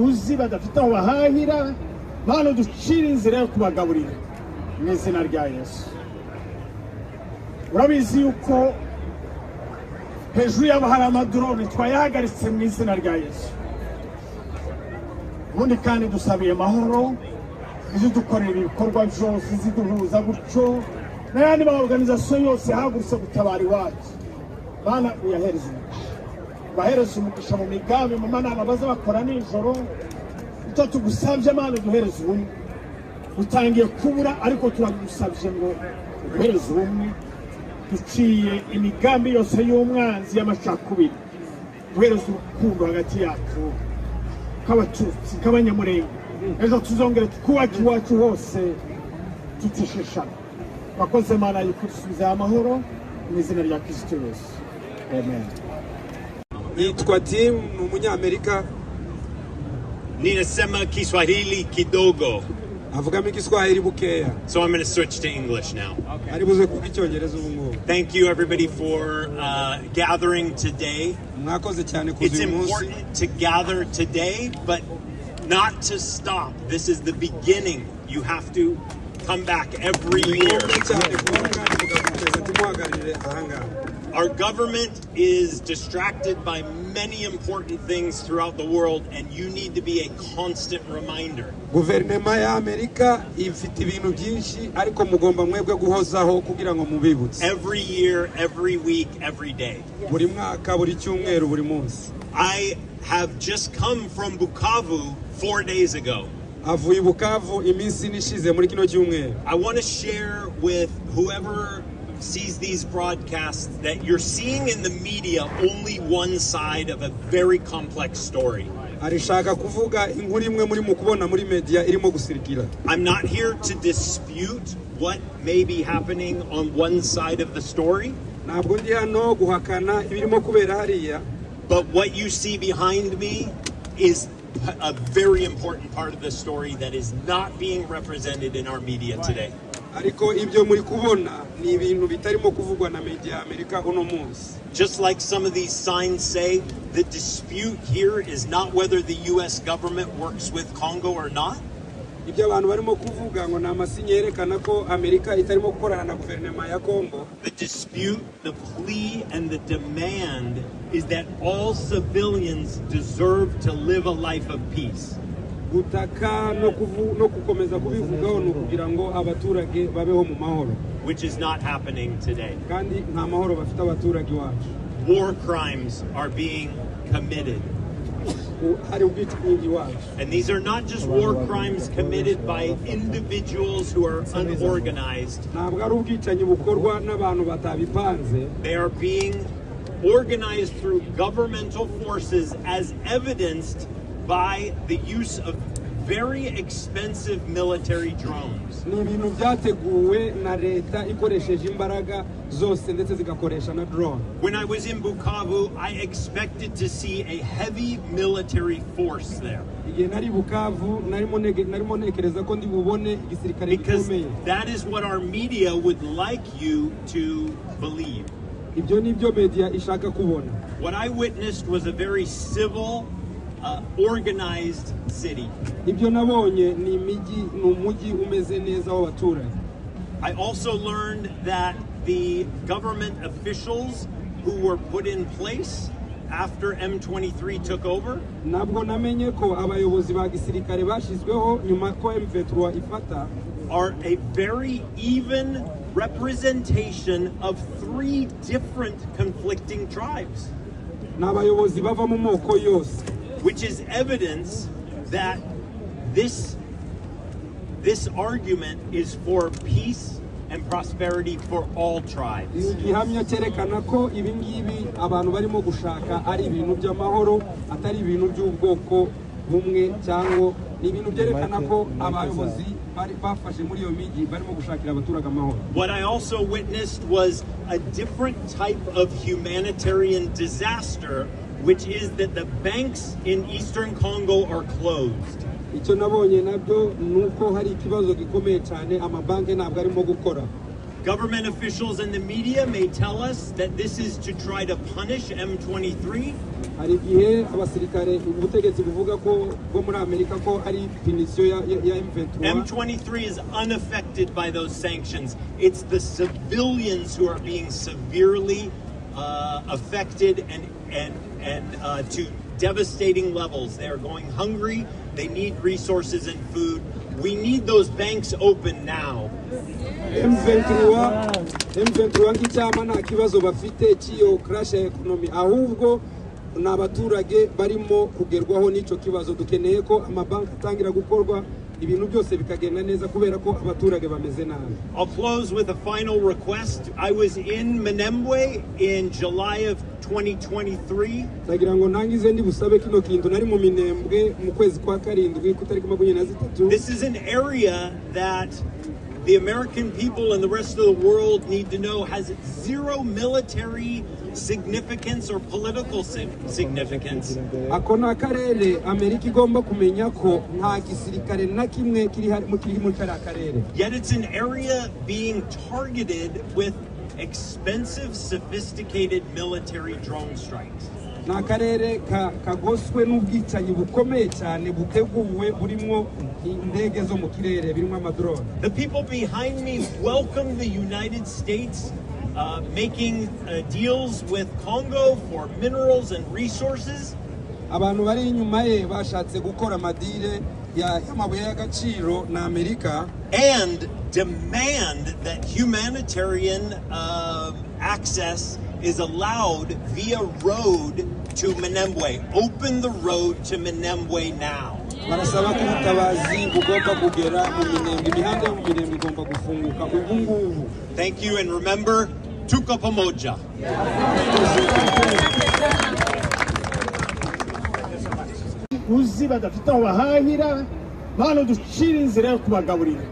abaguzi badafite aho bahahira Mana ducira inzira yo kubagaburira mu izina rya Yesu. Urabizi yuko hejuru yabo hari amadrone twayahagaritse mu izina rya Yesu. Ubundi kandi dusabiye amahoro izo dukorera ibikorwa byose ziduhuza gutyo n'ayandi maorganization yose hagurutse gutabara iwacu. Mana uyahereze bahereze umugisha mu migambi mu manama baza bakora nijoro icyo tugusabye Mana duhereze ubumwe utangiye kubura ariko turagusabye ngo duhereze ubumwe duciye imigambi yose y'umwanzi y'amacakubiri duhereze urukundo hagati yacu k'abatutsi k'abanyamurenge ejo tuzongere twubake iwacu hose tutishishana. Wakoze Mana yukusubiza amahoro mu izina rya Kristo Yesu. Amen. Nitwa Tim ni umunyamerika. Ninasema Kiswahili kidogo. Avuga Kiswahili bukeya. So I'm going to switch to English now. Aribuze kuvuga Icyongereza ubu ngubu. Thank you everybody for gathering today. Mwakoze cyane kuza It's uyu munsi. important to gather today, but not to stop. This is the beginning. You have to come back every year. Our government is distracted by many important things throughout the world, and you need to be a constant reminder. Guverinoma ya Amerika ifite ibintu byinshi ariko mugomba mwebwe guhozaho kugira ngo mubibutse. Every year, every week, every day. Buri mwaka buri cyumweru buri munsi. I have just come from Bukavu 4 days ago. Avuye Bukavu iminsi nishize muri kino cyumweru. I want to share with whoever sees these broadcasts that you're seeing in the media only one side of a very complex story. Arishaka kuvuga inkuru imwe muri mukubona muri media irimo gusirikira. I'm not here to dispute what may be happening on one side of the story. Ntabwo ndi hano guhakana ibirimo kubera hariya. But what you see behind me is a very important part of the story that is not being represented in our media today. Ariko ibyo muri kubona ni ibintu bitarimo kuvugwa na media Amerika uno munsi. Just like some of these signs say, the dispute here is not whether the US government works with Congo or not. Ibyo abantu barimo kuvuga ngo namasinye yerekana ko Amerika itarimo gukorana na guverinoma ya Congo. The dispute, the plea and the demand is that all civilians deserve to live a life of peace. Gutaka no kukomeza kubivugaho no kugira ngo abaturage babeho mu mahoro. Which is not happening today. Kandi nta mahoro bafite abaturage wacu. War crimes are being committed. And these are not just war crimes committed by individuals who are unorganized. They are being organized through governmental forces as evidenced by the use of very expensive military drones. When I was in Bukavu, I expected to see a heavy military force there. Because that is what our media would like you to believe. What I witnessed was a very civil, organized city. I also learned that the government officials who were put in place after M23 took over are a very even representation of 3 different conflicting tribes. Which is evidence that this argument is for peace and prosperity for all tribes. What I also witnessed was a different type of humanitarian disaster, which is that the banks in Eastern Congo are closed. Government officials and the media may tell us that this is to try to punish M23. hari igihe abasirikare ubutegetsi buvuga ko bwo muri Amerika ko ari punisiyo ya M23. M23 is unaffected by those sanctions. It's the civilians who are being severely affected and to devastating levels. They are going hungry. They need resources and food. We need those banks open now. M23 nk'icyama nta kibazo bafite cy'iyo crash ya economy, ahubwo n'abaturage barimo kugerwaho n'icyo kibazo. Dukeneye ko amabanki atangira gukorwa, ibintu byose bikagenda neza kubera ko abaturage bameze nabi. I'll close with a final request. I was in Minembwe in July of 2023. Ndagira ngo nangize ndi busabe kino kintu nari mu Minembwe mu kwezi kwa karindwi ku tariki 23. This is an area that the American people and the rest of the world need to know has zero military significance or political significance. Ako na karere Amerika igomba kumenya ko nta gisirikare na kimwe kiri mu karere. Yet it's an area being targeted with expensive, sophisticated military drone strikes. Na karere kagoswe n'ubwicanyi bukomeye cyane buteguwe burimo indege zo mu kirere birimo amadrone. The people behind me welcome the United States making deals with Congo for minerals and resources. Abantu bari inyuma ye bashatse gukora amadire y'amabuye y'agaciro na Amerika, and demand that humanitarian access is allowed via road to Minembwe. Open the road to Minembwe now. barasaba ko ubutabazi bugomba kugera mu Minembwe, imihanda yo mu Minembwe igomba gufunguka ubu ngubu. Thank you, and remember, tuko pamoja. uzi badafite aho bahahira, bano ducira inzira yo kubagaburira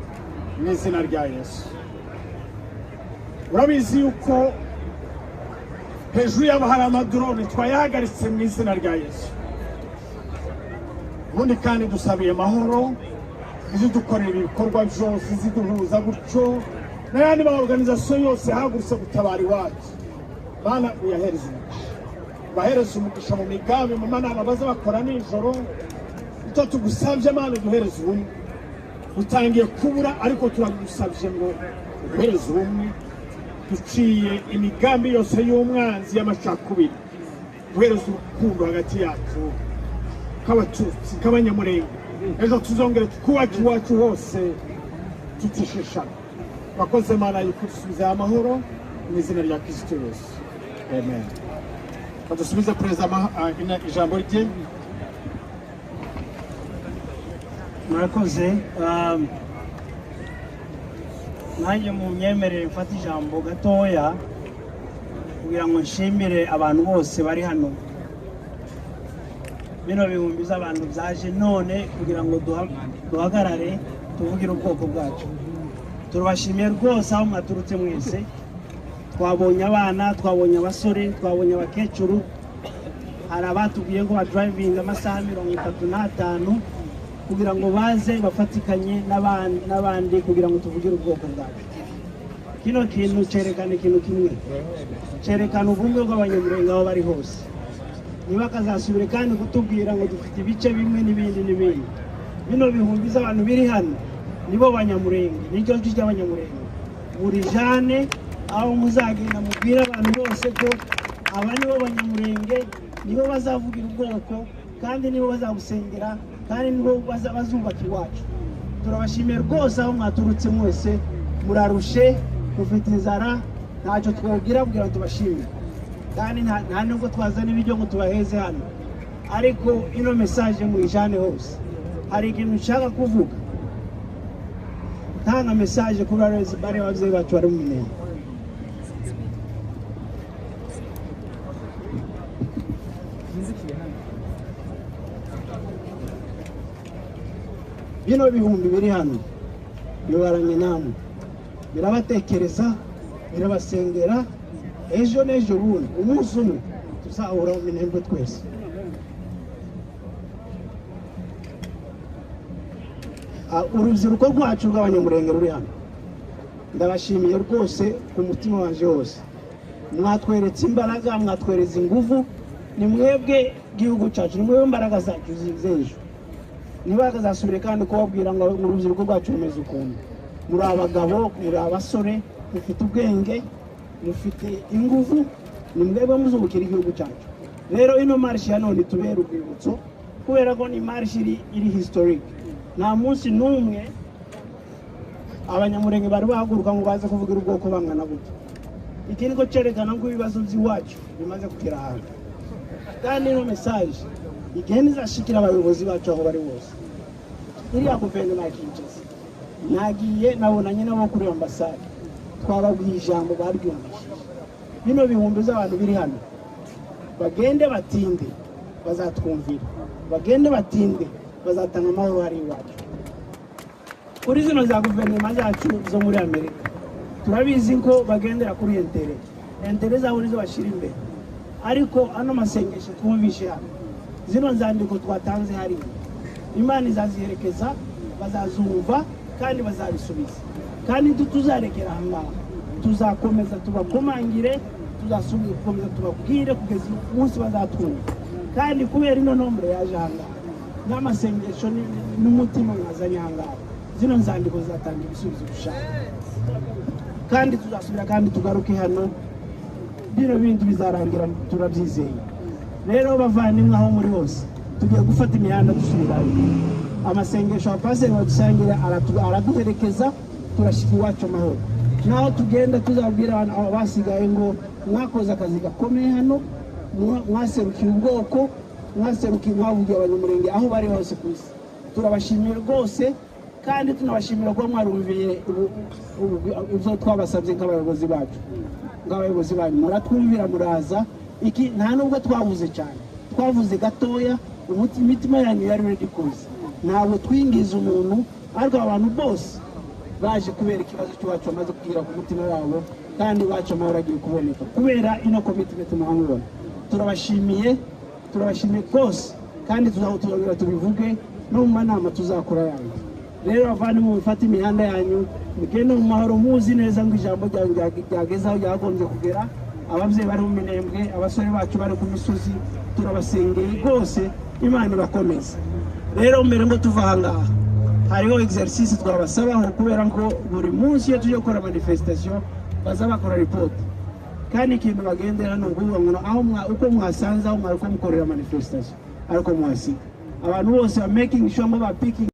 mu izina rya Yesu. Urabizi yuko hejuru yabo hari amadrone twayahagaritse mu izina rya Yesu. Ubundi kandi dusabiye amahoro, izidukorera ibikorwa byose, iziduhuza gutyo n'ayandi ma organization yose hagurutse gutabara iwacu. Bana uyahereza bahereza umugisha mu migambi mu manama baza bakora nijoro. Icyo tugusabye Mana duhereza ubumwe, utangiye kubura ariko turagusabye ngo uhereze ubumwe, duciye imigambi yose y'umwanzi y'amacakubiri, duhereze urukundo hagati yacu k'abatutsi k'abanyamurenge. Ejo tuzongere twubaka iwacu hose tutishishana. Wakoze Mana yukusubize amahoro mu izina rya Kristo Yesu. Amen. Badusubize perezida ijambo rye. Murakoze. Nanjye mu myemerere mfata ijambo gatoya kugira ngo nshimire abantu bose bari hano. Bino bihumbi z'abantu byaje none kugira ngo duhagarare tuvugire ubwoko bwacu. Turabashimiye rwose aho mwaturutse mwese. Twabonye abana, twabonye abasore, twabonye abakecuru. Hari abatubwiye ngo badrivinga amasaha 35 kugira ngo baze bafatikanye n'abandi kugira ngo tuvugire ubwoko bwacu. Kino kintu cerekana ikintu kimwe, cerekana ubumwe bw'abanyamurenge aho bari hose. Niba kazasubire kandi kutubwira ngo dufite ibice bimwe n'ibindi. Bino bihumbi z'abantu biri hano nibo banyamurenge, nicyo cy'abanyamurenge. Buri jane aho muzagenda mubwira abantu bose ko aba nibo banyamurenge, nibo bazavugira ubwoko kandi nibo bazabusengera kandi nibo bazubaka iwacu. Turabashimiye rwose aho mwaturutse mwese, murarushe, mufite inzara, ntacyo twabwira kugira ngo tubashimire. Kandi nta nubwo twazana ibiryo ngo tubaheze hano, ariko ino message muyijane hose. Hari ikintu nshaka kuvuga, tanga message kuri bari ababyeyi bacu bari mu Minembwe. Bino bihumbi biri hano bibaranye namwe, birabatekereza, birabasengera. Ejo n'ejo bundi umunsi umwe tuzahura mu Minembwe twese. Urubyiruko rwacu rw'abanyamurenge ruri hano ndabashimiye rwose ku mutima wanje wose mwatweretse imbaraga mwatweretse ingufu ni mwebwe gihugu cyacu ni mwebwe imbaraga zacu z'ejo nibaga zasubire kandi kubabwira ngo urubyiruko rwacu rumeze ukuntu muri abagabo muri abasore mufite ubwenge mufite ingufu ni mwebwe muzubukira igihugu cyacu rero ino marshi ya none tubera urwibutso kubera ko ni marshi iri historique nta munsi n'umwe abanyamurenge bari bahaguruka ngo baze kuvugira ubwoko bangana gutya iki niko cyerekana ko ibibazo by'iwacu bimaze kugera ahantu kandi ino message igenda izashikira abayobozi bacu aho bari bose iriya guverinoma ya Kinshasa nagiye nabonanye nabo kuri ambasade twababwiye ijambo baryumvishije bino bihumbi z'abantu biri hano bagende batinde bazatwumvira bagende batinde bazatanga amahoro hari iwacu kuri zino za guverinoma zacu zo muri Amerika turabizi ko bagendera kuri entere zabo nizo bashira imbere ariko ano masengesho twumvishe hano zino nzandiko twatanze hari Imana izaziherekeza bazazumva kandi bazabisubiza kandi tuzarekera ahangaha tuzakomeza tubakomangire tuzakomeza tubabwire kugeza umunsi bazatwumva kandi kubera ino nombre yaje ahangaha n'amasengesho n'umutima mwazanye ahangaha zino nzandiko zizatanga ibisubizo bishaka kandi tuzasubira kandi tugaruke hano bino bindi bizarangira turabyizeye rero bavandimwe aho muri hose tugiye gufata imihanda dusubirayo amasengesho Baseng badusangira araduherekeza turashika iwacu amahoro naho tugenda tuzabwira abantu abo basigaye ngo mwakoze akazi gakomeye hano mwaserukiye ubwoko mwaserukiye mwavugiye abanyamurenge aho bari hose ku isi turabashimiye rwose kandi tunabashimira ko mwarumviye ibyo twabasabye nk'abayobozi bacu nk'abayobozi banyu muratwumvira muraza iki nta nubwo twavuze cyane twavuze gatoya imitima yanyu yari ready kuza ntabwo twingiza umuntu ariko abantu bose baje kubera ikibazo cy'iwacu bamaze kugira ku mutima wabo kandi iwacu amahoro agiye kuboneka kubera ino commitment muhamubona turabashimiye rwose kandi tuzahutubabwira tubivuge no mu manama tuzakora yanyu rero bavandi mu bifata imihanda yanyu mugende mu mahoro muzi neza ngo ijambo ryageze aho ryagombye kugera ababyeyi bari mu minembwe abasore bacu bari ku misozi turabasengeye rwose Imana ibakomeza rero mbere ngo tuva ahangaha hariho exercice twabasabaho kubera ko buri munsi iyo tujye gukora manifestation baza bakora report kandi ikintu bagendera hano ngo aho uko mwasanze aho mwari ko mukorera manifestation ariko mwasiga abantu bose ba making sure ngo ba picking